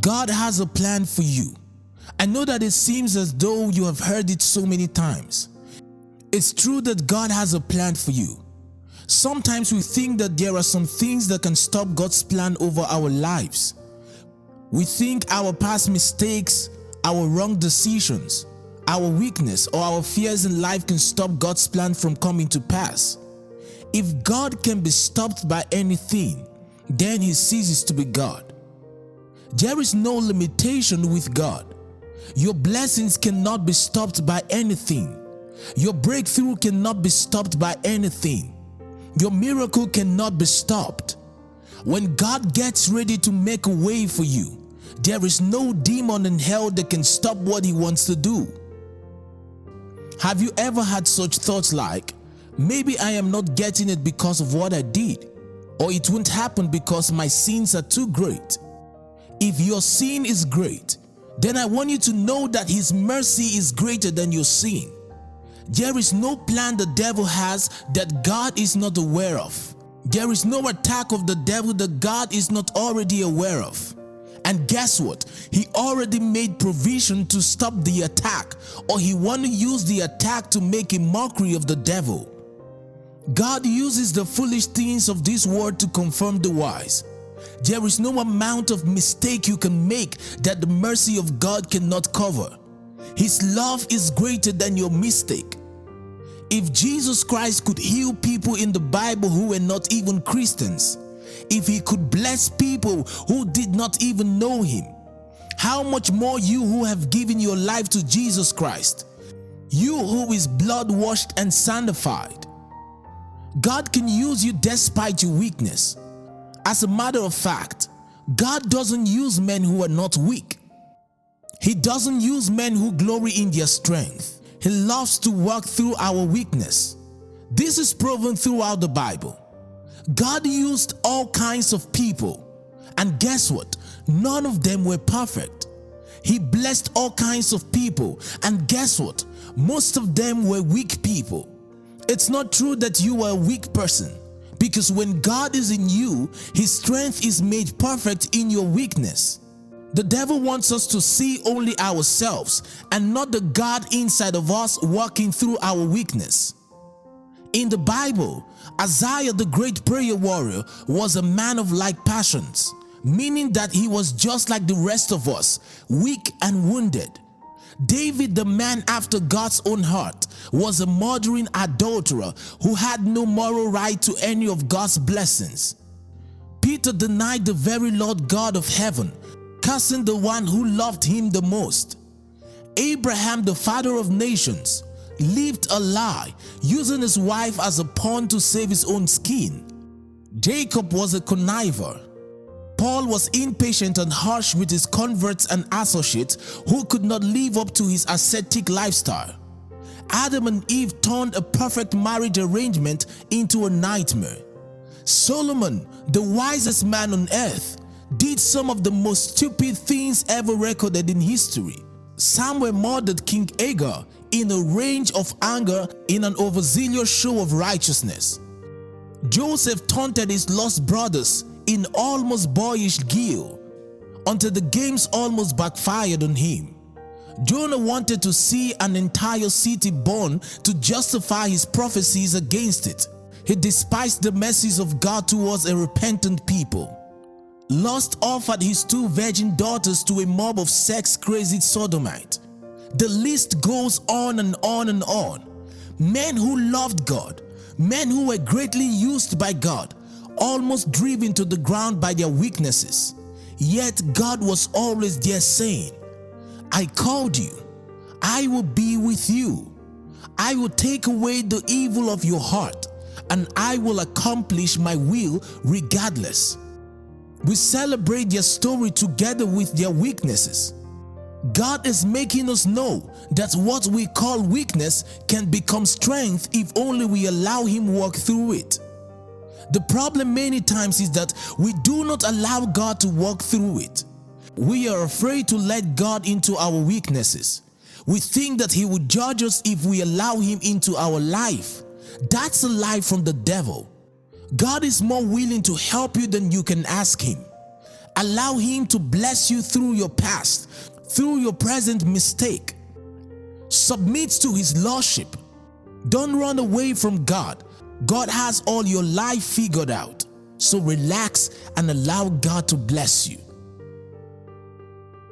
God has a plan for you. I know that it seems as though you have heard it so many times. It's true that God has a plan for you. Sometimes we think that there are some things that can stop God's plan over our lives. We think our past mistakes, our wrong decisions, our weakness, or our fears in life can stop God's plan from coming to pass. If God can be stopped by anything, then He ceases to be God. There is no limitation with God. Your blessings cannot be stopped by anything. Your breakthrough cannot be stopped by anything. Your miracle cannot be stopped. When God gets ready to make a way for you, there is no demon in hell that can stop what He wants to do. Have you ever had such thoughts like, maybe I am not getting it because of what I did, or it won't happen because my sins are too great? If your sin is great, then I want you to know that His mercy is greater than your sin. There is no plan the devil has that God is not aware of. There is no attack of the devil that God is not already aware of. And guess what? He already made provision to stop the attack, or He want to use the attack to make a mockery of the devil. God uses the foolish things of this world to confirm the wise. There is no amount of mistake you can make that the mercy of God cannot cover. His love is greater than your mistake. If Jesus Christ could heal people in the Bible who were not even Christians, if He could bless people who did not even know Him, how much more you who have given your life to Jesus Christ, you who is blood washed and sanctified. God can use you despite your weakness. As a matter of fact, God doesn't use men who are not weak. He doesn't use men who glory in their strength. He loves to work through our weakness. This is proven throughout the Bible. God used all kinds of people, and guess what? None of them were perfect. He blessed all kinds of people, and guess what? Most of them were weak people. It's not true that you are a weak person, because when God is in you, His strength is made perfect in your weakness. The devil wants us to see only ourselves and not the God inside of us working through our weakness. In the Bible, Isaiah, the great prayer warrior, was a man of like passions, meaning that he was just like the rest of us, weak and wounded. David, the man after God's own heart, was a murdering adulterer who had no moral right to any of God's blessings. Peter denied the very Lord God of heaven, cursing the one who loved him the most. Abraham, the father of nations, lived a lie, using his wife as a pawn to save his own skin. Jacob was a conniver. Paul was impatient and harsh with his converts and associates who could not live up to his ascetic lifestyle. Adam and Eve turned a perfect marriage arrangement into a nightmare. Solomon, the wisest man on earth, did some of the most stupid things ever recorded in history. Samuel murdered King Agar in a rage of anger in an overzealous show of righteousness. Joseph taunted his lost brothers in almost boyish guile until the games almost backfired on him. Jonah wanted to see an entire city burned to justify his prophecies against it. He despised the mercies of God towards a repentant people. Lust offered his 2 virgin daughters to a mob of sex-crazy sodomites. The list goes on and on and on. Men who loved God, men who were greatly used by God, almost driven to the ground by their weaknesses. Yet God was always there saying, I called you, I will be with you. I will take away the evil of your heart, and I will accomplish my will regardless. We celebrate their story together with their weaknesses. God is making us know that what we call weakness can become strength if only we allow Him work through it. The problem many times is that we do not allow God to work through it. We are afraid to let God into our weaknesses. We think that He will judge us if we allow Him into our life. That's a lie from the devil. God is more willing to help you than you can ask Him. Allow Him to bless you through your past, through your present mistake. Submit to His lordship. Don't run away from God. God has all your life figured out. So relax and allow God to bless you.